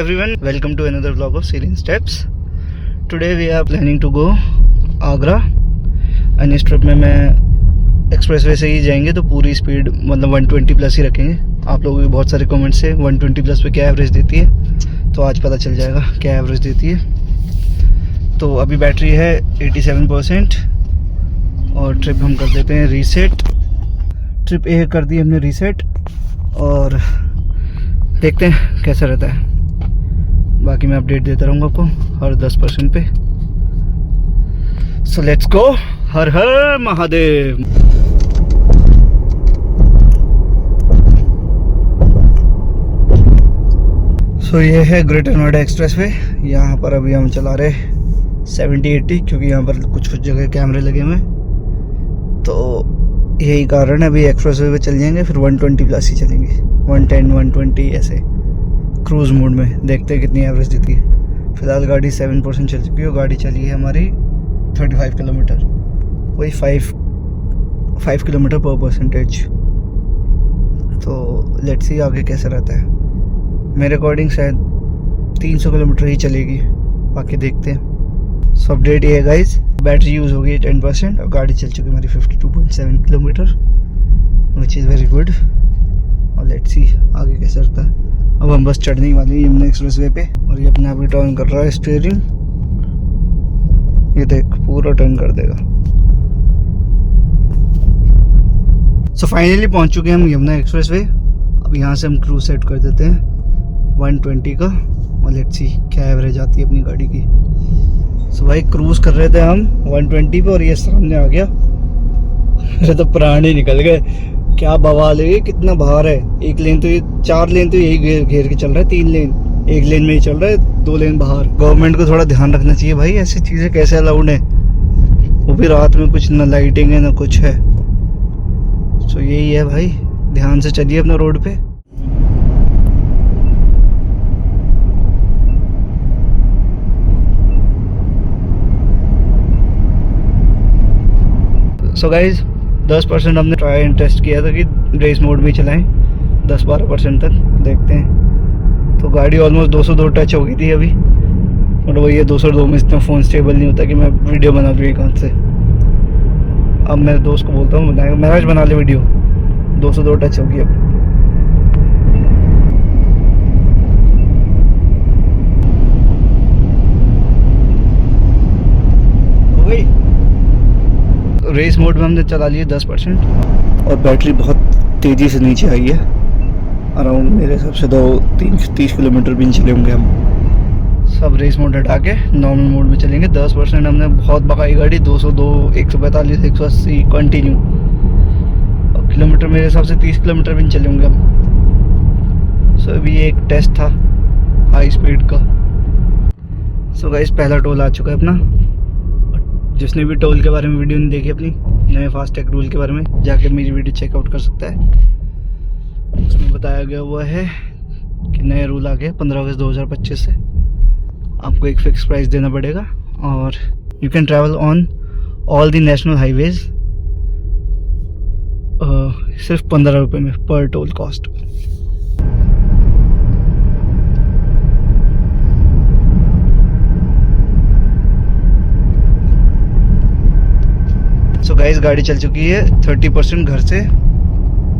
everyone, welcome to another vlog of Serene Steps. Today we are planning to go Agra and इस trip में मैं expressway से ही जाएंगे तो पूरी स्पीड मतलब 120 प्लस ही रखेंगे। आप लोगों के बहुत सारे कमेंट्स से 120 प्लस पे क्या एवरेज देती है, तो आज पता चल जाएगा क्या एवरेज देती है। तो अभी बैटरी है 87% और ट्रिप हम कर देते हैं रीसेट। ट्रिप ए कर दी हमने रीसेट और देखते हैं कैसा रहता है। बाकी मैं अपडेट देता रहूँगा आपको हर 10% पे। So let's go. हर हर महादेव। सो ये है ग्रेटर नोएडा एक्सप्रेसवे। यहाँ पर अभी हम चला रहे 70-80 क्योंकि यहाँ पर कुछ जगह कैमरे लगे हुए हैं, तो यही कारण है। अभी एक्सप्रेसवे पे चल जाएंगे, फिर 120 प्लस ही चलेंगे, 110 120 ऐसे क्रूज़ मोड में। देखते हैं कितनी एवरेज देती है। फिलहाल गाड़ी 7% चल चुकी है और गाड़ी चली है हमारी 35 किलोमीटर, वही 5 किलोमीटर पर परसेंटेज। तो लेट्स सी आगे कैसा रहता है। मेरे अकॉर्डिंग शायद 300 किलोमीटर ही चलेगी, बाकी देखते हैं। सो अपडेट ये है गाइज, बैटरी यूज़ हो गई 10% और गाड़ी चल चुकी है हमारी 52.7 kilometre, which is very good. और लेट्स सी आगे कैसा रहता है। अब हम बस चढ़ने वाले हैं यमुना एक्सप्रेसवे पे और ये अपने आप ही टर्न कर रहा है स्टीयरिंग। ये देख पूरा टर्न कर देगा। सो फाइनली पहुंच चुके हैं हम यमुना एक्सप्रेसवे। अब यहाँ से हम क्रूज सेट कर देते हैं 120 का और लेट्स सी क्या एवरेज आती है अपनी गाड़ी की। सो भाई क्रूज कर रहे थे हम 120 पे और ये सामने आ गया। मेरे तो प्राण ही निकल गए। क्या बवाल है, कितना बाहर है। एक लेन तो ये 4 लेन तो यही घेर के चल रहा है, 3 लेन एक लेन में ही चल रहा है, 2 लेन बाहर। गवर्नमेंट को थोड़ा ध्यान रखना चाहिए भाई, ऐसी चीज़ें कैसे अलाउड है, वो भी रात में। कुछ ना लाइटिंग है ना कुछ है। सो यही है भाई, ध्यान से चलिए अपना रोड पे। सो गाइज 10% हमने ट्राई एंड टेस्ट किया था कि रेस मोड में चलाएं 10-12% तक, देखते हैं। तो गाड़ी ऑलमोस्ट 202 टच हो गई थी अभी, और वही है 202 में इतना फ़ोन स्टेबल नहीं होता कि मैं वीडियो बना लूँ एक हाथ से। अब मेरे दोस्त को बोलता हूँ बनाएगा, मैनेज बना ले वीडियो। 202 टच होगी अब। हो गई। रेस मोड में हमने चला लिए 10% और बैटरी बहुत तेज़ी से नीचे आई है। अराउंड मेरे हिसाब से 30 किलोमीटर भी नहीं चले होंगे हम। सब रेस मोड हटा के नॉर्मल मोड में चलेंगे। 10% हमने बहुत भगाई गाड़ी, 202 145 180 कंटिन्यू। और किलोमीटर मेरे हिसाब से 30 किलोमीटर भी नहीं चले होंगे हम। सो अभी ये एक टेस्ट था हाई स्पीड का। सो गाइस पहला टोल आ चुका है अपना। जिसने भी टोल के बारे में वीडियो नहीं देखी अपनी नए फास्टैग रूल के बारे में, जाके मेरी वीडियो चेकआउट कर सकता है। उसमें बताया गया हुआ है कि नए रूल आ गए 15 अगस्त 2025 से। आपको एक फिक्स प्राइस देना पड़ेगा और you can travel on all the national highways सिर्फ 15 रुपये में पर टोल कॉस्ट। सो गाइस गाड़ी चल चुकी है 30% घर से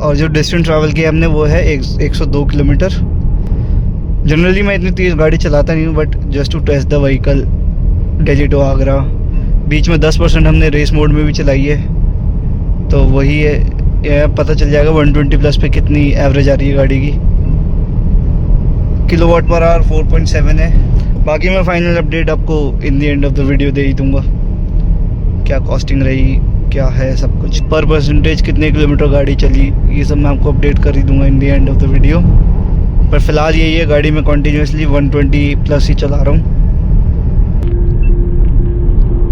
और जो डिस्टेंस ट्रैवल किया हमने वो है 102 किलोमीटर। जनरली मैं इतनी तेज़ गाड़ी चलाता नहीं हूँ, but just to test the vehicle Delhi to Agra. बीच में 10% हमने रेस मोड में भी चलाई है, तो वही है, यह पता चल जाएगा 120 प्लस पे कितनी एवरेज आ रही है गाड़ी की। किलोवाट पर आवर 4.7 है। बाकी मैं फाइनल अपडेट आपको in the end of the video दे ही दूँगा, क्या कॉस्टिंग रही, क्या है सब कुछ, पर परसेंटेज कितने किलोमीटर गाड़ी चली, ये सब मैं आपको अपडेट कर ही दूंगा इन the end of the video. पर फिलहाल यही है, गाड़ी में कंटिन्यूसली 120 प्लस ही चला रहा हूँ।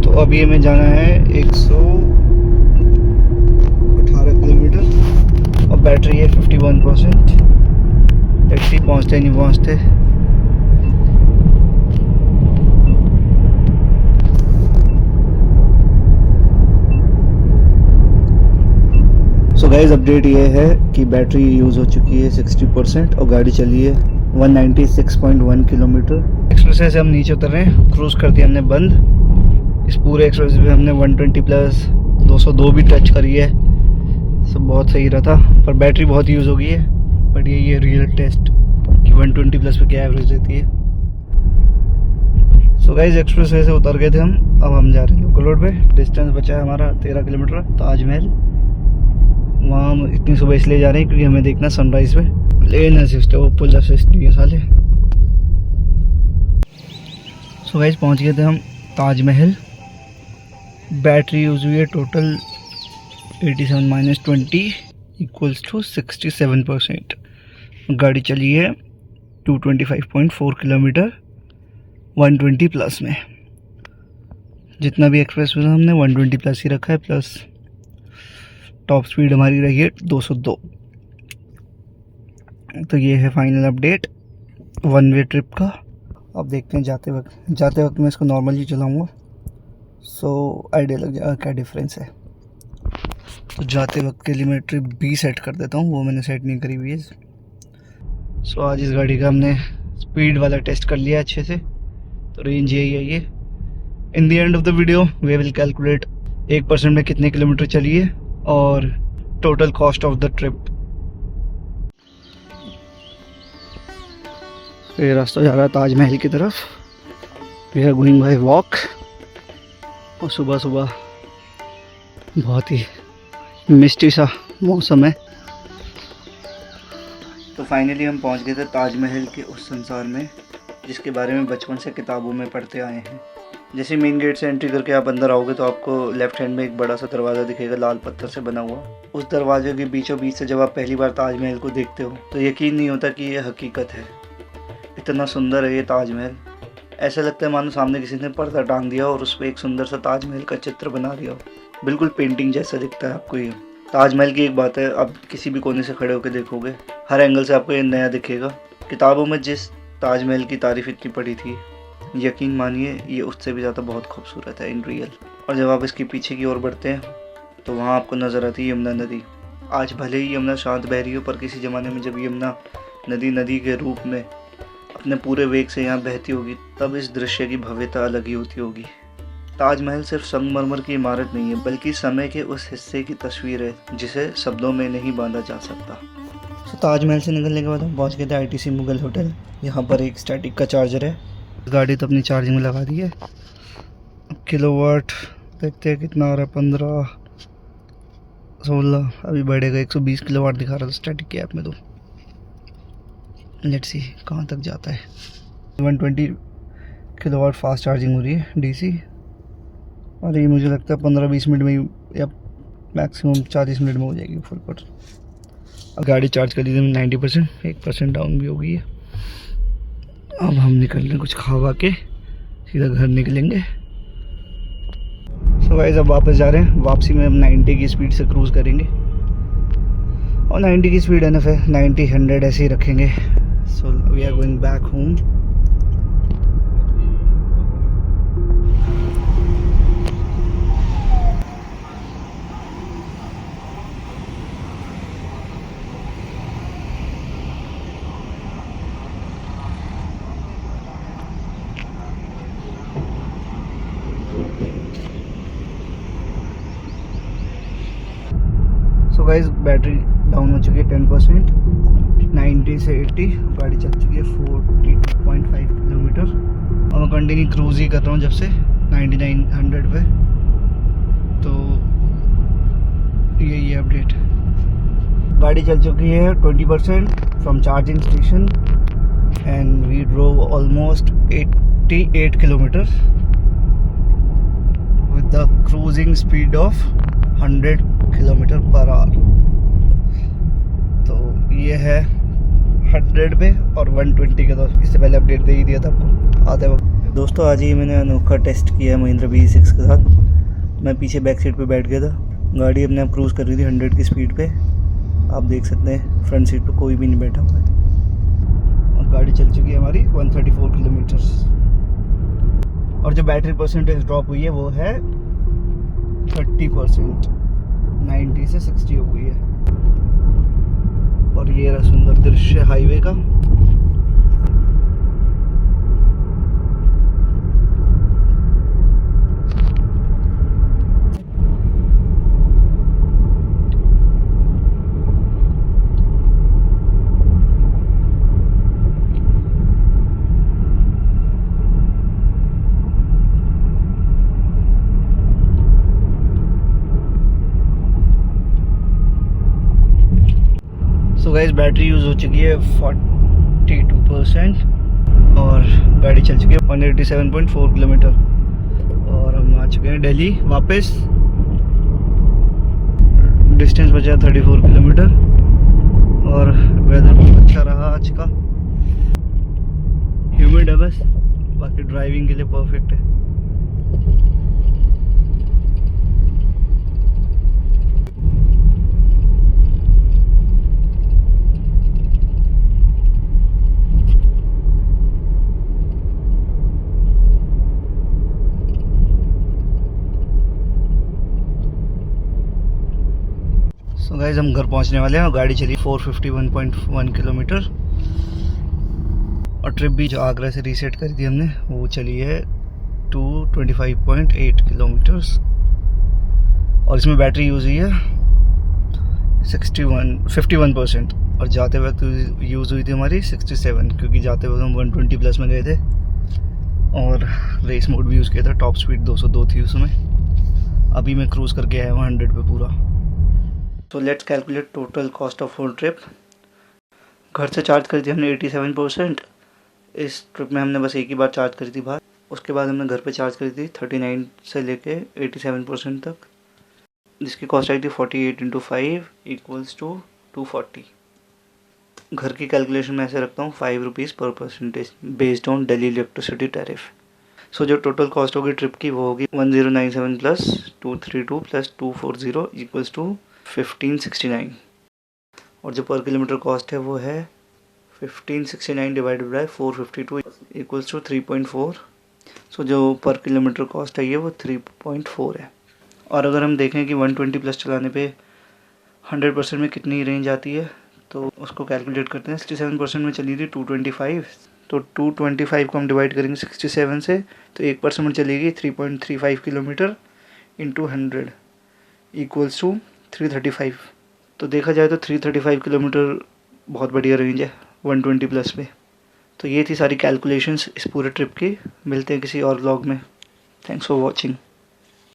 तो अभी हमें जाना है 118 किलोमीटर और बैटरी है 51%। टैक्सी पहुँचते नहीं पहुँचते। सो गाइस अपडेट ये है कि बैटरी यूज़ हो चुकी है 60% और गाड़ी चली है 196.1 किलोमीटर। एक्सप्रेसवे से हम नीचे उतर रहे हैं, क्रूज कर दिया हमने बंद। इस पूरे एक्सप्रेसवे पे हमने 120 प्लस 202 भी टच करी है, सब बहुत सही रहा था। पर बैटरी बहुत यूज़ हो गई है। बट ये रियल टेस्ट कि 120 प्लस पे क्या एवरेज रहती है। सो गाइस एक्सप्रेसवे से उतर गए थे हम, अब हम जा रहे हैं लोकल रोड पे। डिस्टेंस बचा है हमारा 13 किलोमीटर। ताजमहल वहाँ हम इतनी सुबह इसलिए जा रहे हैं क्योंकि हमें देखना सनराइज पे। लेन असिस्ट है वो, पुल असिस्ट नहीं है साले। सो गाइस पहुँच गए थे हम ताजमहल। बैटरी यूज़ हुई है टोटल 87 - 20 = 67%। गाड़ी चली है 225.4 किलोमीटर 120 प्लस में। जितना भी एक्सप्रेस हुआ हमने 120 प्लस ही रखा है, प्लस टॉप स्पीड हमारी रही है 202। तो ये है फाइनल अपडेट 1 वे ट्रिप का। अब देखते हैं जाते वक्त मैं इसको नॉर्मली चलाऊँगा, सो आइडिया लग जाएगा क्या डिफरेंस है। तो जाते वक्त के लिए मैं ट्रिप B सेट कर देता हूँ, वो मैंने सेट नहीं करी हुई है। सो आज इस गाड़ी का हमने स्पीड वाला टेस्ट कर लिया अच्छे से, तो रेंज यही है ये। इन the end of the video we will calculate 1% में कितने किलोमीटर चली है और total cost of the trip. ये रास्ता जा रहा है ताजमहल की तरफ। We are going by walk. और सुबह सुबह बहुत ही मिस्टी सा मौसम है। तो फाइनली हम पहुंच गए थे ताजमहल के उस संसार में जिसके बारे में बचपन से किताबों में पढ़ते आए हैं। जैसे मेन गेट से एंट्री करके आप अंदर आओगे तो आपको लेफ्ट हैंड में एक बड़ा सा दरवाज़ा दिखेगा, लाल पत्थर से बना हुआ। उस दरवाजे के बीचों बीच से जब आप पहली बार ताजमहल को देखते हो तो यकीन नहीं होता कि ये हकीकत है। इतना सुंदर है ये ताजमहल, ऐसा लगता है मानो सामने किसी ने पर्दा टांग दिया और उस पर एक सुंदर सा ताजमहल का चित्र बना दिया हो। बिल्कुल पेंटिंग जैसा दिखता है आपको ये। ताजमहल की एक बात है, आप किसी भी कोने से खड़े होकर देखोगे, हर एंगल से आपको ये नया दिखेगा। किताबों में जिस ताजमहल की तारीफ इतनी पड़ी थी, यकीन मानिए ये उससे भी ज़्यादा बहुत खूबसूरत है इन रियल। और जब आप इसके पीछे की ओर बढ़ते हैं तो वहाँ आपको नज़र आती है यमुना नदी। आज भले ही यमुना शांत बह रही हो, पर किसी ज़माने में जब यमुना नदी के रूप में अपने पूरे वेग से यहाँ बहती होगी तब इस दृश्य की भव्यता अलग ही होती होगी। ताजमहल सिर्फ संगमरमर की इमारत नहीं है, बल्कि समय के उस हिस्से की तस्वीर है जिसे शब्दों में नहीं बांधा जा सकता। तो ताजमहल से निकलने के बाद हम पहुँच गए थे ITC मुगल होटल। यहाँ पर एक स्टैटिक का चार्जर है, गाड़ी तो अपनी चार्जिंग में लगा दी है। किलोवाट देखते हैं कितना आ रहा है, 15 16 अभी बढ़ेगा, 120 किलोवाट दिखा रहा था स्टैटिक की ऐप में। तो लेट्स सी कहाँ तक जाता है। 120 किलोवाट फास्ट चार्जिंग हो रही है DC, और ये मुझे लगता है 15-20 मिनट में या मैक्सिमम 40 मिनट में हो जाएगी फुल पर। अब गाड़ी चार्ज कर दी थी 90%, 1% डाउन भी हो गई है। अब हम निकल रहे हैं कुछ खा के सीधा घर निकलेंगे। सो गाइस अब वापस जा रहे हैं। वापसी में हम 90 की स्पीड से क्रूज़ करेंगे, और 90 की स्पीड एनफ है, 90-100 ऐसे ही रखेंगे। So we are going back home. So guys battery down हो चुकी है 10%, 90 से 80। गाड़ी चल चुकी है 42.5 किलोमीटर, और मैं कंटिन्यू क्रूज ही कर रहा हूँ जब से 99-100 पे। तो यही है अपडेट। गाड़ी चल चुकी है 20% from charging station, and we drove almost 88 kilometre with the cruising speed of 100 kilometre per hour. तो ये है 100 पे और 120 का। तो इससे पहले अपडेट दे ही दिया था आपको आते वक्त। दोस्तों आज ही मैंने अनोखा टेस्ट किया है महिंद्रा BE6 के साथ। मैं पीछे बैक सीट पे बैठ गया था, गाड़ी अपने आप क्रूज़ कर रही थी 100 की स्पीड पे। आप देख सकते हैं फ्रंट सीट पे कोई भी नहीं बैठा हुआ है, और गाड़ी चल चुकी है हमारी 134 किलोमीटर्स। और जो बैटरी परसेंटेज ड्रॉप हुई है वो है 30%, 90 से 60 हो गई है। और ये रहा सुंदर दृश्य हाईवे का। गाइस बैटरी यूज़ हो चुकी है 42% और गाड़ी चल चुकी है 187.4 किलोमीटर और हम आ चुके हैं दिल्ली वापस। डिस्टेंस बचा 34 किलोमीटर और वेदर बहुत अच्छा रहा आज का। ह्यूमिड है बस, बाकी ड्राइविंग के लिए परफेक्ट है। सो गाइस हम घर पहुंचने वाले हैं और गाड़ी चली 451.1 किलोमीटर और ट्रिप भी जो आगरा से रीसेट करी थी हमने वो चली है 225.8 किलोमीटर्स और इसमें बैटरी यूज़ हुई है 51% और जाते वक्त यूज़ हुई थी हमारी 67 क्योंकि जाते वक्त हम 120 प्लस में गए थे और रेस मोड भी यूज़ किया था। टॉप स्पीड 202 थी उसमें। अभी मैं क्रूज़ करके आया हूँ 100 पे पूरा। तो let's calculate total cost of whole trip. घर से चार्ज करी थी हमने 87%। इस ट्रिप में हमने बस एक ही बार चार्ज करी थी बाहर। उसके बाद हमने घर पे चार्ज करी थी 39 से लेके 87% तक, जिसकी कॉस्ट आई थी 48 × 5 = 240। घर की कैलकुलेशन में ऐसे रखता हूँ 5 रुपीज़ पर percentage based on Delhi electricity tariff. So जो टोटल कॉस्ट होगी ट्रिप की वो होगी 1097 + 232 + 240 = 1569 और जो पर किलोमीटर कॉस्ट है वो है 1569 डिवाइडेड बाय 452 = 3.4। सो जो पर किलोमीटर कॉस्ट है ये वो 3.4 है। और अगर हम देखें कि 120 प्लस चलाने पे 100% में कितनी रेंज आती है तो उसको कैलकुलेट करते हैं। 67% में चली थी 225, तो 225 को हम डिवाइड करेंगे 67 से तो 1% में चलेगी 3.35 किलोमीटर इंटू 100 = 335। तो देखा जाए तो 335 किलोमीटर बहुत बढ़िया रेंज है 120 प्लस पे। तो ये थी सारी कैलकुलेशंस इस पूरे ट्रिप की। मिलते हैं किसी और व्लॉग में। Thanks for watching.